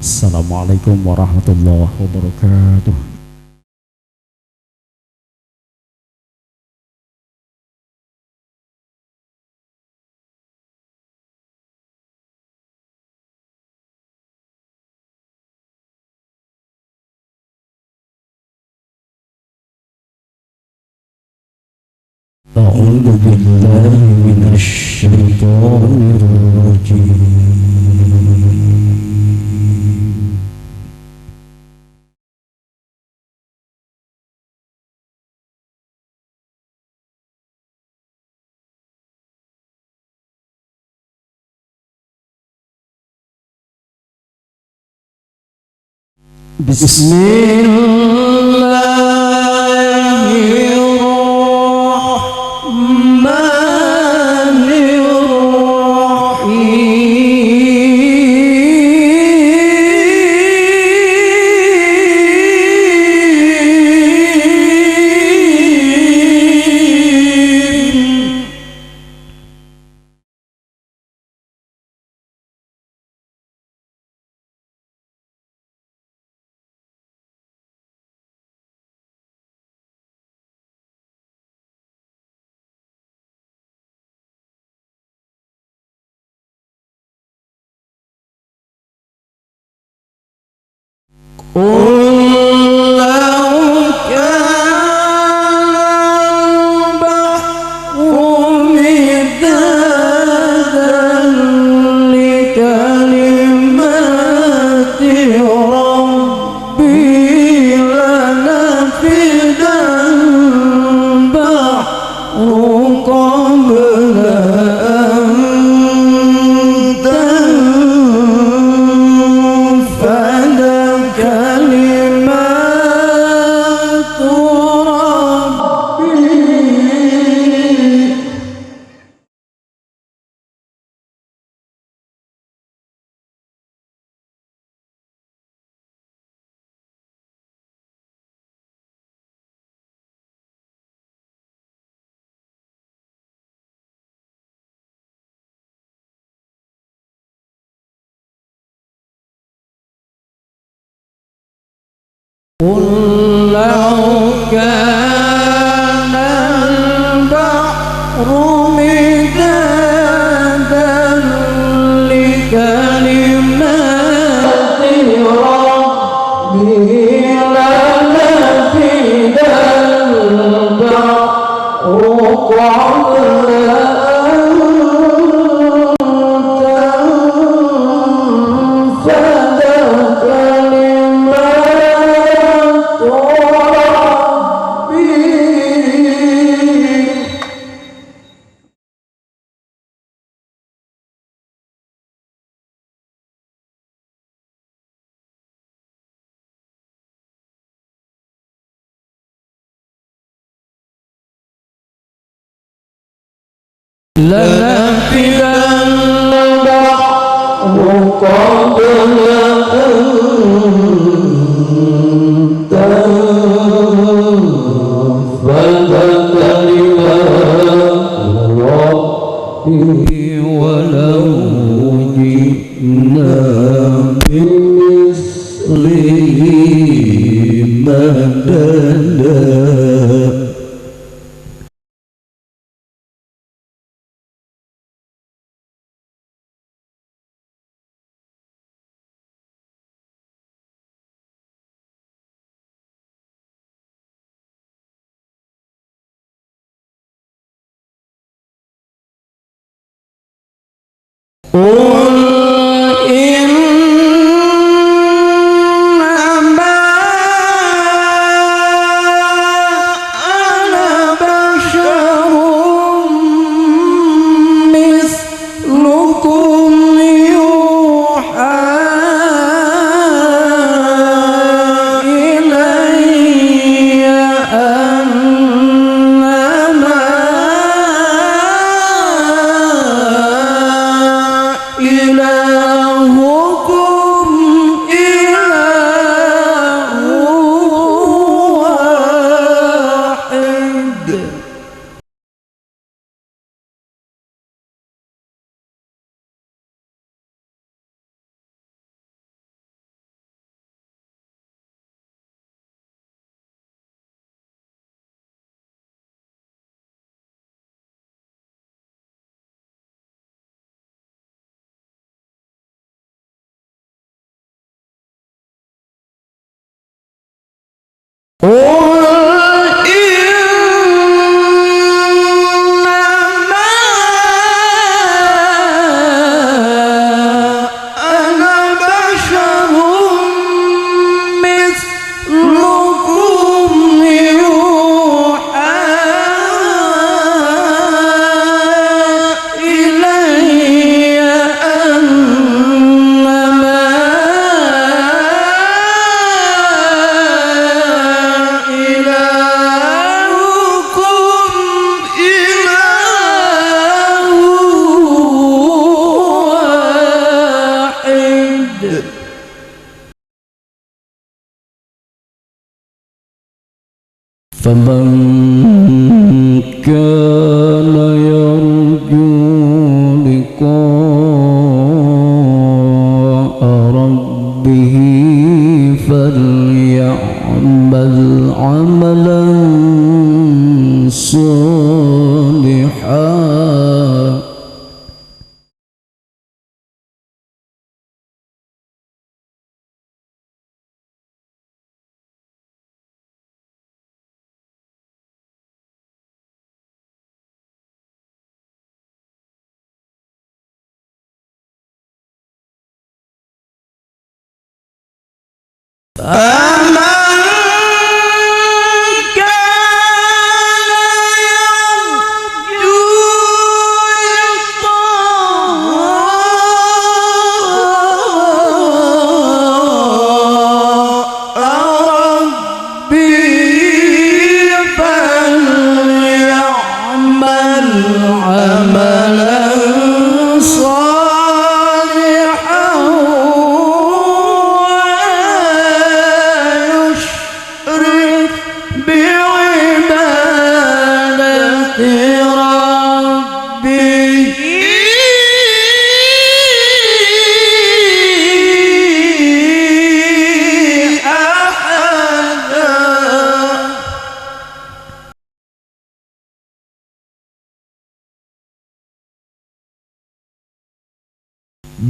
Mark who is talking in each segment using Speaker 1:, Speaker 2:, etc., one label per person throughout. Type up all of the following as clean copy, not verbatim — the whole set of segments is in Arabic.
Speaker 1: Assalamualaikum warahmatullahi wabarakatuh. أعوذ بالله من الشيطان الرجيم. بسم الله الرحمن الرحيم. قل لو كان البحر مدادا لكلمات ربي لنفد البحر قبل أن تنفد كلمات ربي. قل لو كان البحر مدادا لكلمات ربي لنفد البحر قبل أن تنفد كلمات ربي. لنفد البحر قبل أن تنفد كلمات ربي ولو جئنا بمثله مددا. قل إنما أنا بشر مثلكم يوحى إلي أنما فمن كان يرجو لقاء ربه فليعمل عملا صالحا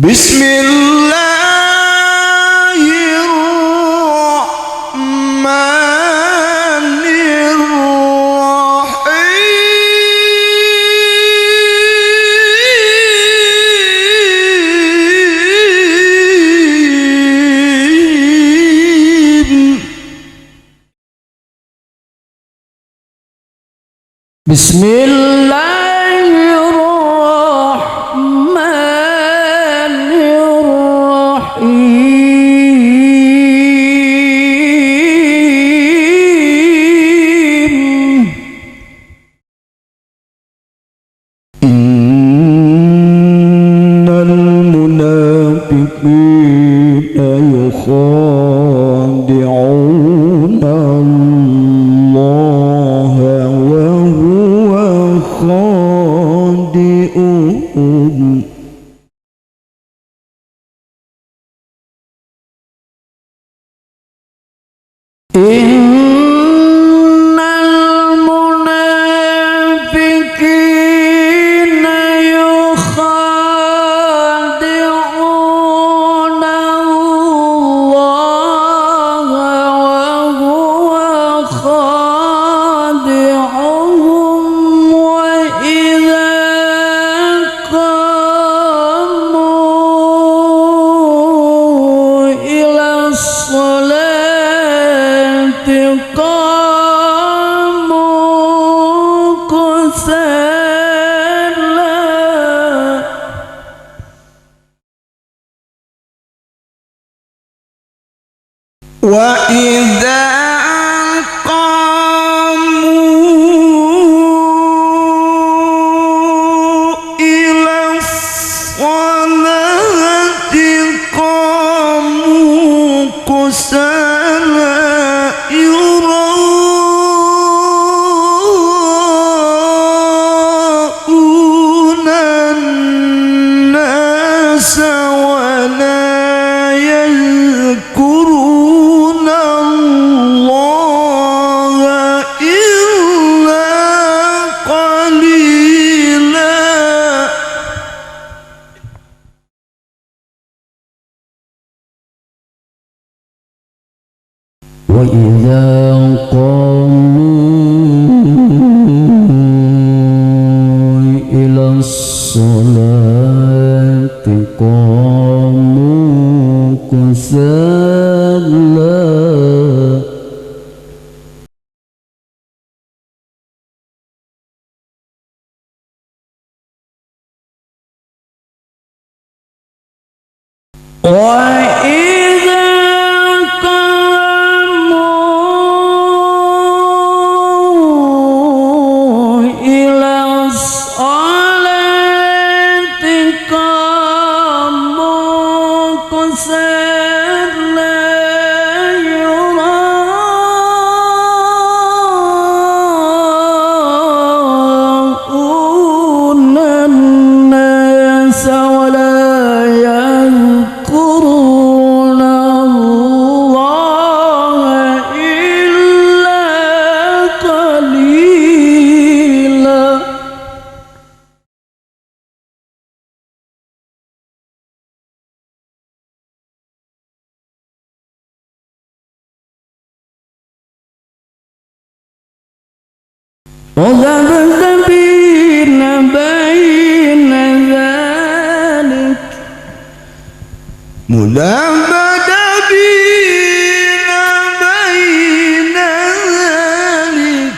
Speaker 1: بسم الله الرحمن الرحيم بسم الله يخادعون الله وهو خادعهم إن المنافقين يخادعون الله وهو خادعهم وإذا قاموا إلى الصلاة قاموا كسالى وإذا قاموا إلى الصلاة قاموا كسالى يراءون الناس ولا يذكرون الله إلا قليلا وإذا
Speaker 2: قاموا إلى الصلاة قاموا كسالى وإذا قاموا إلى الصلاة قاموا كسالى يراءون الناس ولا يذكرون الله إلا قليلا وذبذبين بين ذلك
Speaker 1: مذبذبين بين ذلك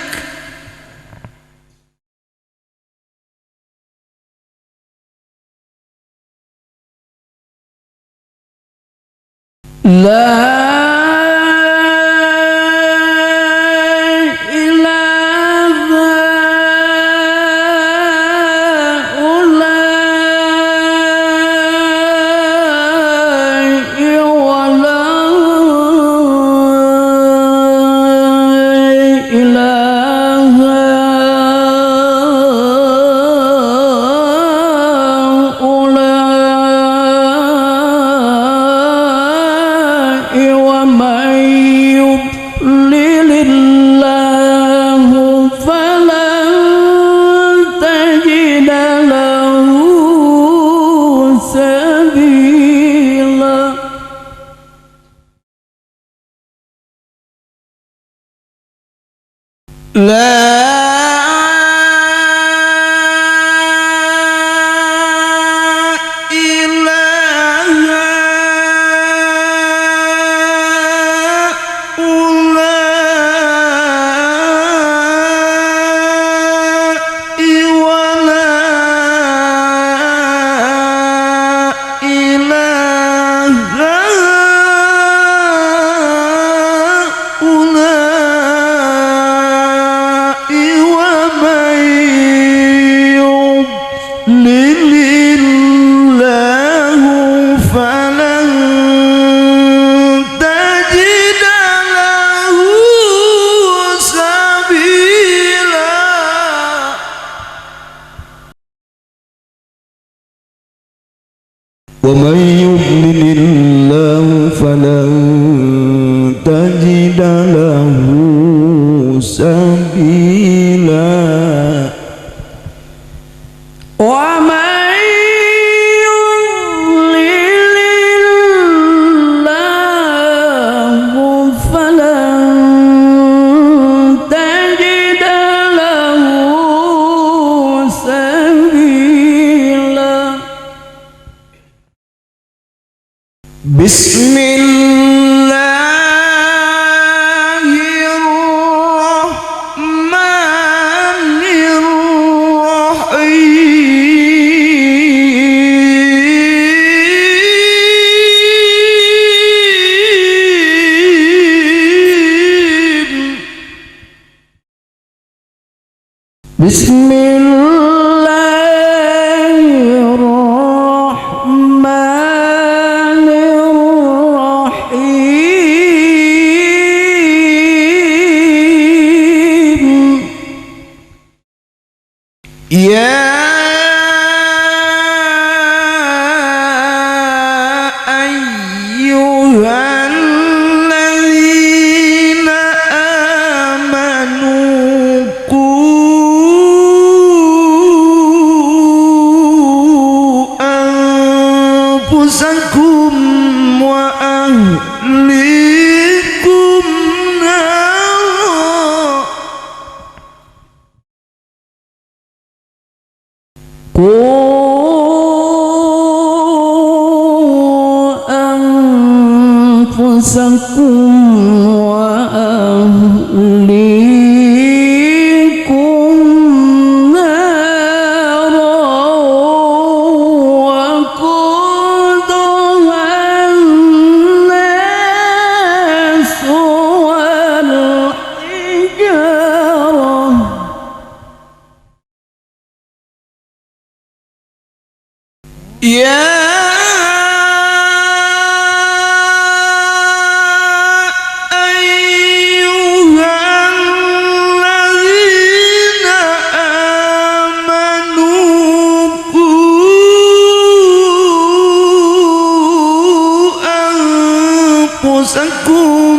Speaker 2: لا إله هؤلاء ولا إله هؤلاء ومن يضلل الله فلن تجد له سبيلا لا ومن يضلل الله فلن تجد له سبيلا ومن يضلل الله فلن تجد له سبيلا بسم الله الرحمن الرحيم بسم الله الرحمن الرحيم يا أيها الذين آمنوا قوا أنفسكم وأهليكم نارا قوا أنفسكم وأهليكم نارا وقودها الناس والحجارة يا أيها الذين آمنوا قوا أنفسكم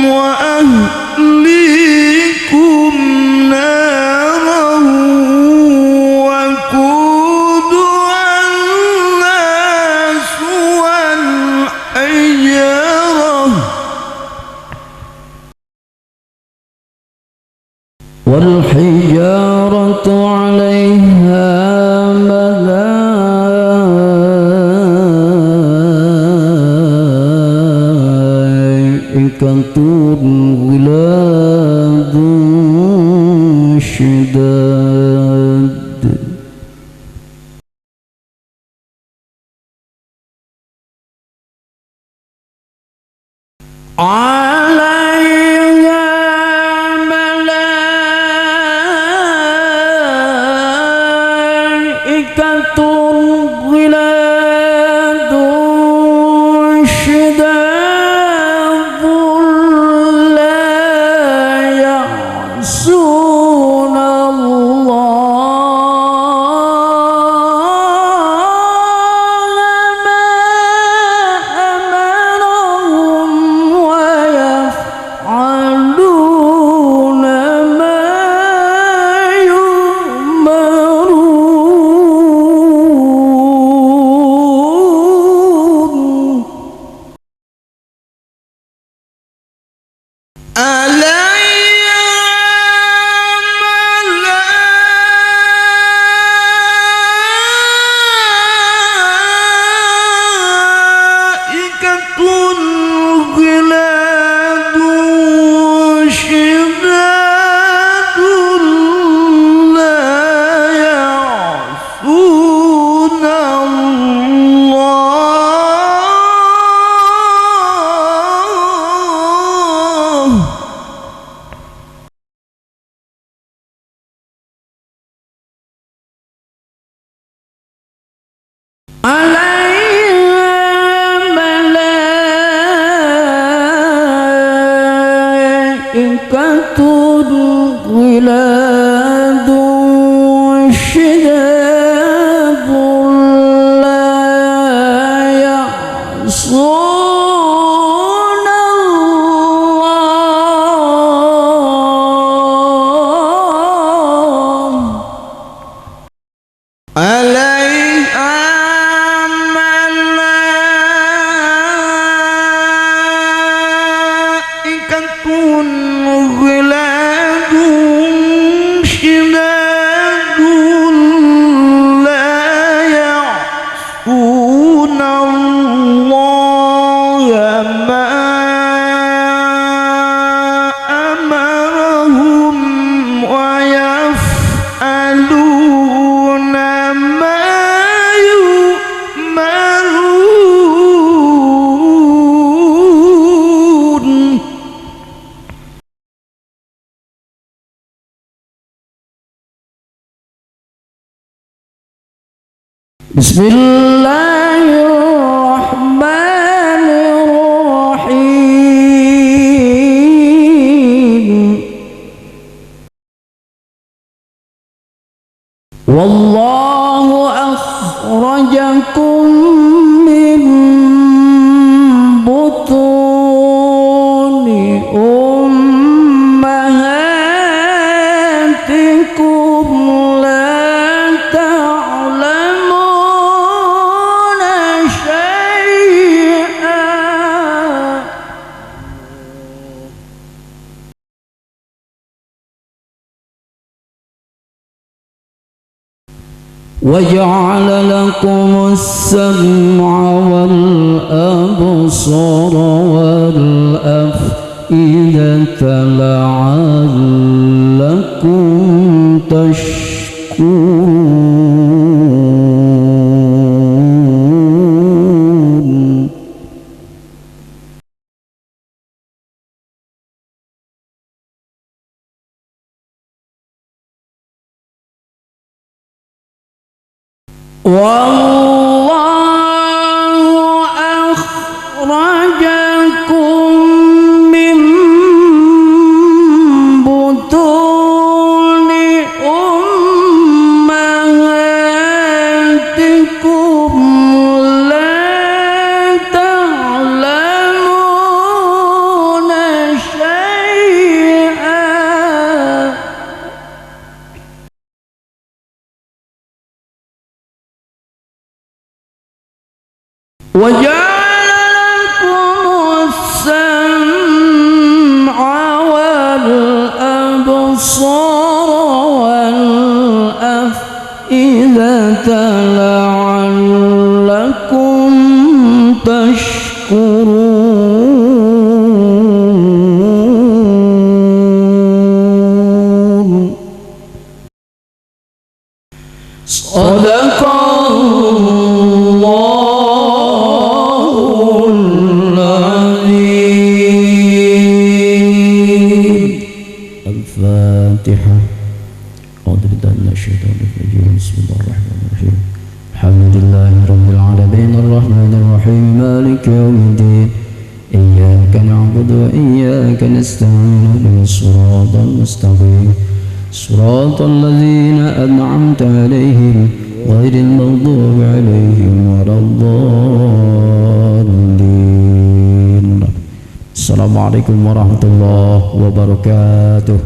Speaker 2: وأهليكم نارا وقودها الناس والحجارة عليها ملائكة غلاظ شداد عليها ملائكة غلاظ شداد لا يعصون الله ما أمرهم ويفعلون ما يؤمرون عليها ملائكة غلاظ شداد لا يعصون الله عليها ملائكة غلاظ شداد لا يعصون الله عليها ملائكة غلاظ شداد لا يعصون الله ما أمرهم ويفعلون ما يؤمرون بسم الله الرحمن الرحيم والله أخرجكم من بطون أمهاتكم لا تعلمون وجعل لكم السمع والأبصار والأفئدة لعلكم تشكرون. والله أخرجكم من بطون أمهاتكم لا تعلمون شيئا وجعل لكم السمع والأبصار والأفئدة لعلكم تشكرون. صدق الله الفاتحة. أعوذ بالله من الشيطان الرجيم. بسم الله الرحمن الرحيم. الحمد لله رب العالمين الرحمن الرحيم مالك يوم الدين. إياك نعبد وإياك نستعين اهدنا الصراط المستقيم صراط الذين أنعمت عليهم غير المغضوب عليهم ولا الضالين. السلام عليكم ورحمة الله وبركاته.